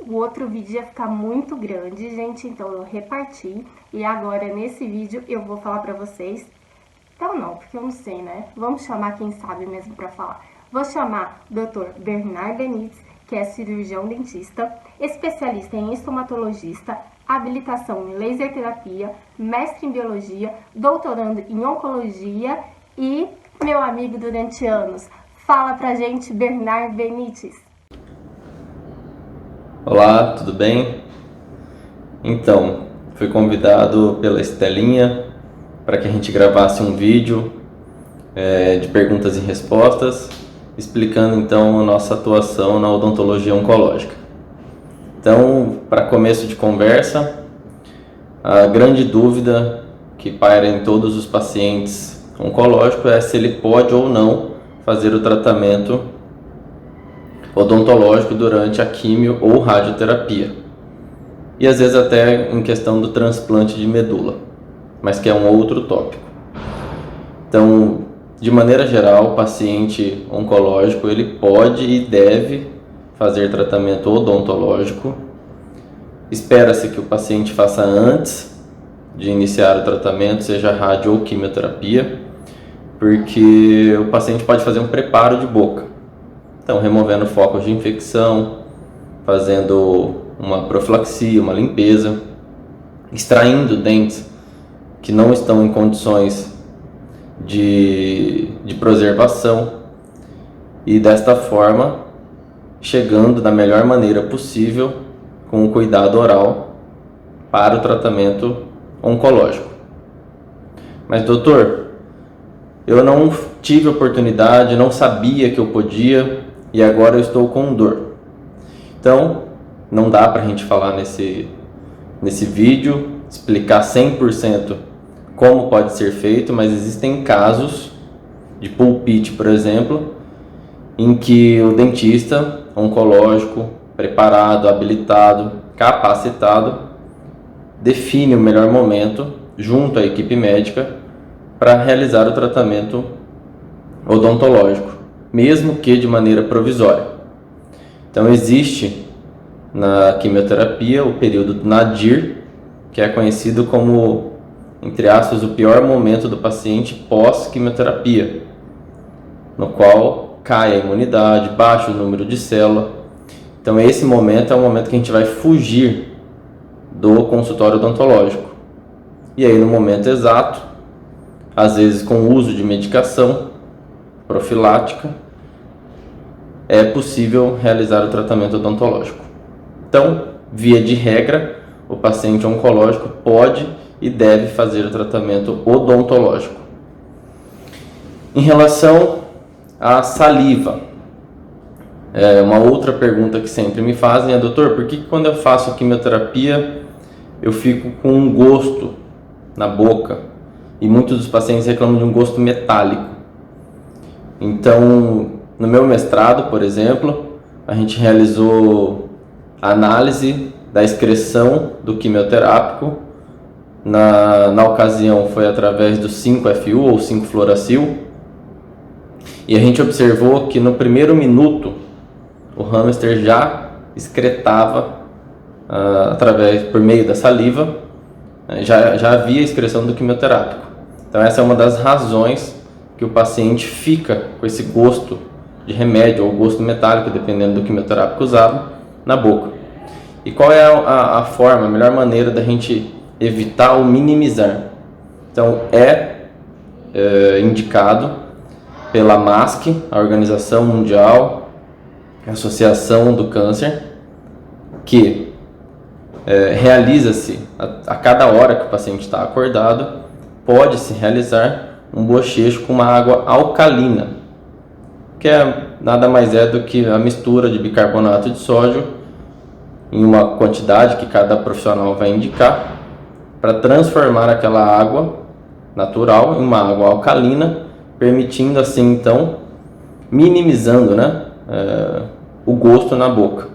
o outro vídeo ia ficar muito grande, gente, então eu reparti. E agora, nesse vídeo, eu vou falar pra vocês... Então não, porque eu não sei, né? Vamos chamar quem sabe mesmo pra falar. Vou chamar o Dr. Bernard Benites, que é cirurgião dentista, especialista em estomatologista, habilitação em laser terapia, mestre em biologia, doutorando em oncologia e meu amigo durante anos. Fala pra gente, Bernard Benites. Olá, tudo bem? Então, fui convidado pela Estelinha para que a gente gravasse um vídeo de perguntas e respostas, explicando então a nossa atuação na odontologia oncológica. Então, para começo de conversa, a grande dúvida que paira em todos os pacientes oncológicos é se ele pode ou não fazer o tratamento odontológico durante a quimio ou radioterapia. E às vezes até em questão do transplante de medula, mas que é um outro tópico. Então, de maneira geral, o paciente oncológico ele pode e deve fazer tratamento odontológico. Espera-se que o paciente faça antes de iniciar o tratamento, seja rádio ou quimioterapia, porque o paciente pode fazer um preparo de boca. Então, removendo focos de infecção, fazendo uma profilaxia, uma limpeza, extraindo dentes que não estão em condições de preservação e desta forma chegando da melhor maneira possível com o cuidado oral para o tratamento oncológico. Mas doutor, eu não tive oportunidade, não sabia que eu podia e agora eu estou com dor. Então, não dá para a gente falar nesse vídeo, explicar 100% como pode ser feito, mas existem casos de pulpite, por exemplo, em que o dentista oncológico, preparado, habilitado, capacitado, define o melhor momento, junto à equipe médica, para realizar o tratamento odontológico, mesmo que de maneira provisória. Então existe na quimioterapia o período do nadir, que é conhecido como, entre aspas, o pior momento do paciente pós-quimioterapia, no qual cai a imunidade, baixa o número de célula. Então esse momento é o momento que a gente vai fugir do consultório odontológico. E aí no momento exato, às vezes com o uso de medicação profilática, é possível realizar o tratamento odontológico. Então, via de regra, o paciente oncológico pode e deve fazer o tratamento odontológico. Em relação à saliva, uma outra pergunta que sempre me fazem é: doutor, por que quando eu faço quimioterapia eu fico com um gosto na boca? E muitos dos pacientes reclamam de um gosto metálico. Então, no meu mestrado, por exemplo, a gente realizou a análise da excreção do quimioterápico. Na ocasião foi através do 5-FU ou 5-fluoracil. E a gente observou que no primeiro minuto o hamster já excretava por meio da saliva, já havia excreção do quimioterápico. Então essa é uma das razões que o paciente fica com esse gosto de remédio ou gosto metálico, dependendo do quimioterápico usado, na boca. E qual é a forma, a melhor maneira da gente evitar ou minimizar? Então é indicado pela MASC, a Organização Mundial, a Associação do Câncer, que realiza-se a cada hora que o paciente está acordado, pode-se realizar um bochecho com uma água alcalina, que nada mais é do que a mistura de bicarbonato de sódio em uma quantidade que cada profissional vai indicar, para transformar aquela água natural em uma água alcalina, permitindo assim então, minimizando o gosto na boca.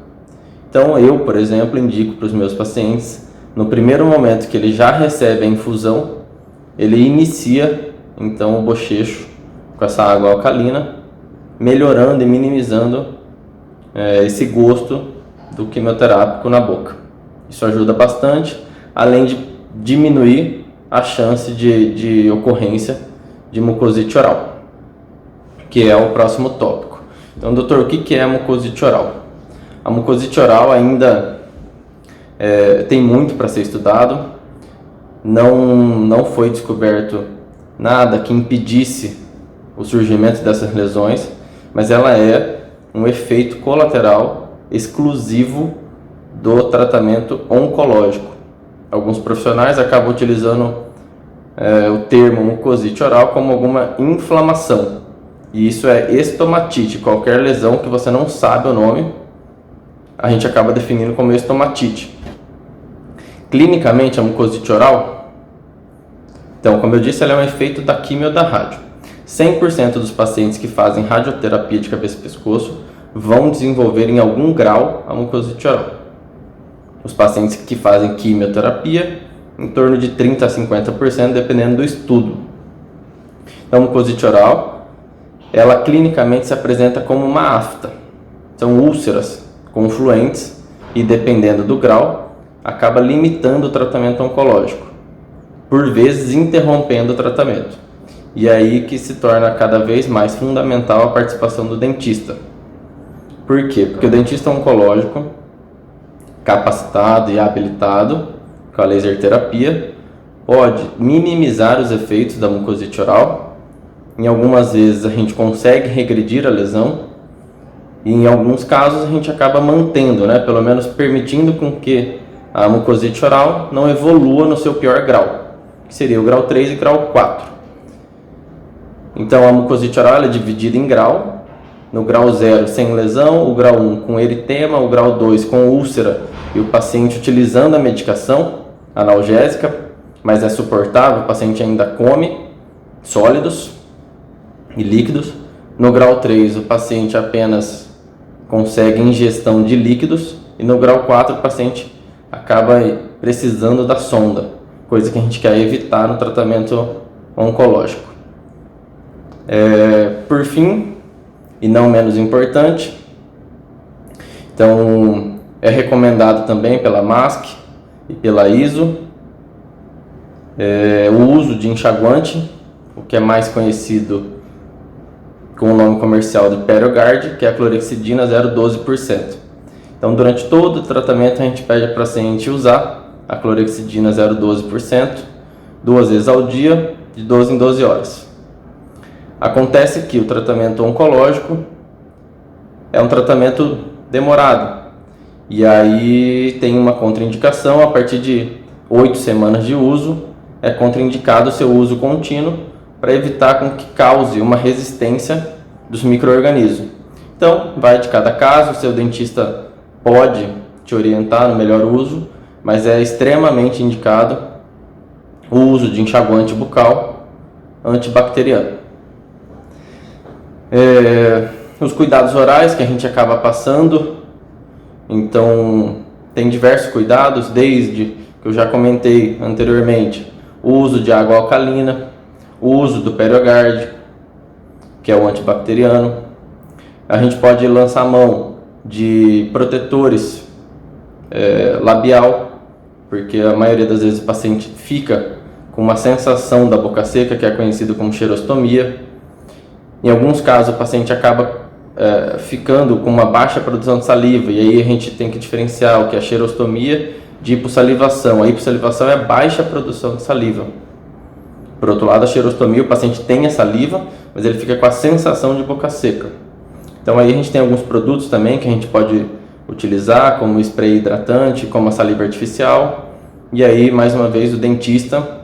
Então eu, por exemplo, indico para os meus pacientes, no primeiro momento que ele já recebe a infusão, ele inicia então o bochecho com essa água alcalina, melhorando e minimizando esse gosto do quimioterápico na boca. Isso ajuda bastante, além de diminuir a chance de ocorrência de mucosite oral, que é o próximo tópico. Então, doutor, o que é a mucosite oral? A mucosite oral ainda tem muito para ser estudado. Não foi descoberto nada que impedisse o surgimento dessas lesões, mas ela é um efeito colateral exclusivo do tratamento oncológico. Alguns profissionais acabam utilizando o termo mucosite oral como alguma inflamação, e isso é estomatite. Qualquer lesão que você não sabe o nome, a gente acaba definindo como estomatite. Clinicamente, a mucosite oral, então, como eu disse, ela é um efeito da quimio ou da rádio. 100% dos pacientes que fazem radioterapia de cabeça e pescoço vão desenvolver em algum grau a mucosite oral. Os pacientes que fazem quimioterapia, em torno de 30% a 50%, dependendo do estudo. Então, a mucosite oral, ela clinicamente se apresenta como uma afta. São úlceras confluentes e, dependendo do grau, acaba limitando o tratamento oncológico, por vezes interrompendo o tratamento. E aí que se torna cada vez mais fundamental a participação do dentista. Por quê? Porque o dentista oncológico, capacitado e habilitado com a laser terapia, pode minimizar os efeitos da mucosite oral. Em algumas vezes a gente consegue regredir a lesão, e em alguns casos a gente acaba mantendo, pelo menos permitindo com que a mucosite oral não evolua no seu pior grau, que seria o grau 3 e grau 4. Então, a mucosite oral é dividida em grau. No grau 0, sem lesão, o grau 1 com eritema, o grau 2 com úlcera e o paciente utilizando a medicação analgésica, mas é suportável, o paciente ainda come sólidos e líquidos. No grau 3, o paciente apenas consegue ingestão de líquidos, e no grau 4, o paciente acaba precisando da sonda, coisa que a gente quer evitar no tratamento oncológico. Por fim, e não menos importante, então é recomendado também pela MASC e pela ISO o uso de enxaguante, o que é mais conhecido com o nome comercial de PerioGard, que é a clorexidina 0,12%. Então, durante todo o tratamento, a gente pede para o paciente usar a clorexidina 0,12%, 2 vezes ao dia, de 12 em 12 horas. Acontece que o tratamento oncológico é um tratamento demorado, e aí tem uma contraindicação. A partir de 8 semanas de uso, é contraindicado o seu uso contínuo, para evitar com que cause uma resistência dos micro-organismos. Então, vai de cada caso, o seu dentista pode te orientar no melhor uso, mas é extremamente indicado o uso de enxaguante bucal antibacteriano. Os cuidados orais que a gente acaba passando, então tem diversos cuidados, desde que eu já comentei anteriormente, o uso de água alcalina, o uso do PerioGard, que é o antibacteriano. A gente pode lançar mão de protetores labial, porque a maioria das vezes o paciente fica com uma sensação da boca seca, que é conhecido como xerostomia. Em alguns casos o paciente acaba ficando com uma baixa produção de saliva, e aí a gente tem que diferenciar o que é xerostomia de hipossalivação. A hipossalivação é a baixa produção de saliva. Por outro lado, a xerostomia, o paciente tem a saliva, mas ele fica com a sensação de boca seca. Então aí a gente tem alguns produtos também que a gente pode utilizar, como spray hidratante, como a saliva artificial. E aí, mais uma vez, o dentista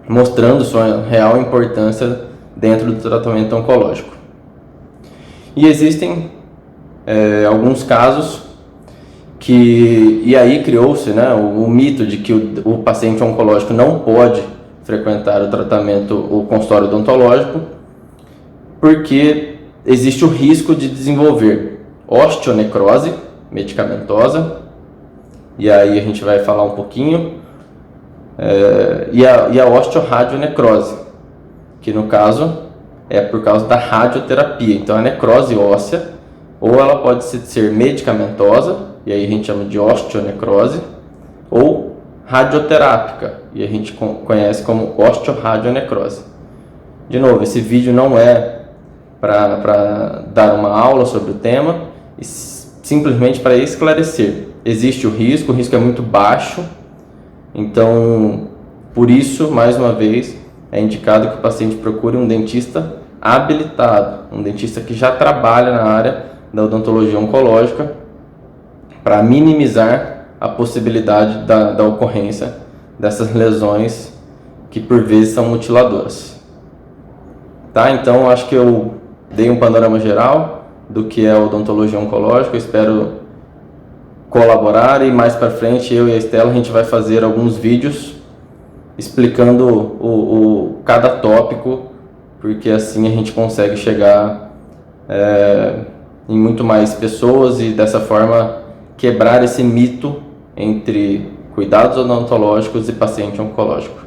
mostrando sua real importância dentro do tratamento oncológico. E existem alguns casos e aí criou-se o mito de que o paciente oncológico não pode frequentar o consultório odontológico, porque existe o risco de desenvolver osteonecrose medicamentosa, e aí a gente vai falar um pouquinho, e a osteoradionecrose, que no caso é por causa da radioterapia. Então a necrose óssea, ou ela pode ser medicamentosa, e aí a gente chama de osteonecrose, ou radioterápica, e a gente conhece como osteoradionecrose. De novo, esse vídeo não é para dar uma aula sobre o tema, e simplesmente para esclarecer. Existe o risco é muito baixo, então, por isso, mais uma vez, é indicado que o paciente procure um dentista habilitado, um dentista que já trabalha na área da odontologia oncológica, para minimizar a possibilidade da ocorrência dessas lesões que por vezes são mutiladoras. Tá? Então, acho que eu dei um panorama geral do que é a odontologia oncológica. Eu espero colaborar, e mais para frente eu e a Estela a gente vai fazer alguns vídeos explicando cada tópico, porque assim a gente consegue chegar em muito mais pessoas e dessa forma quebrar esse mito entre cuidados odontológicos e paciente oncológico.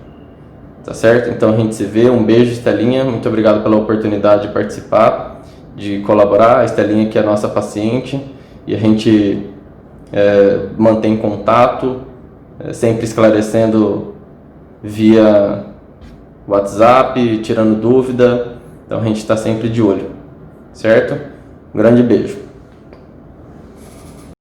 Tá certo? Então a gente se vê. Um beijo, Estelinha. Muito obrigado pela oportunidade de participar, de colaborar. A Estelinha que é a nossa paciente, e a gente mantém contato, sempre esclarecendo via WhatsApp, tirando dúvida. Então a gente está sempre de olho, certo? Um grande beijo.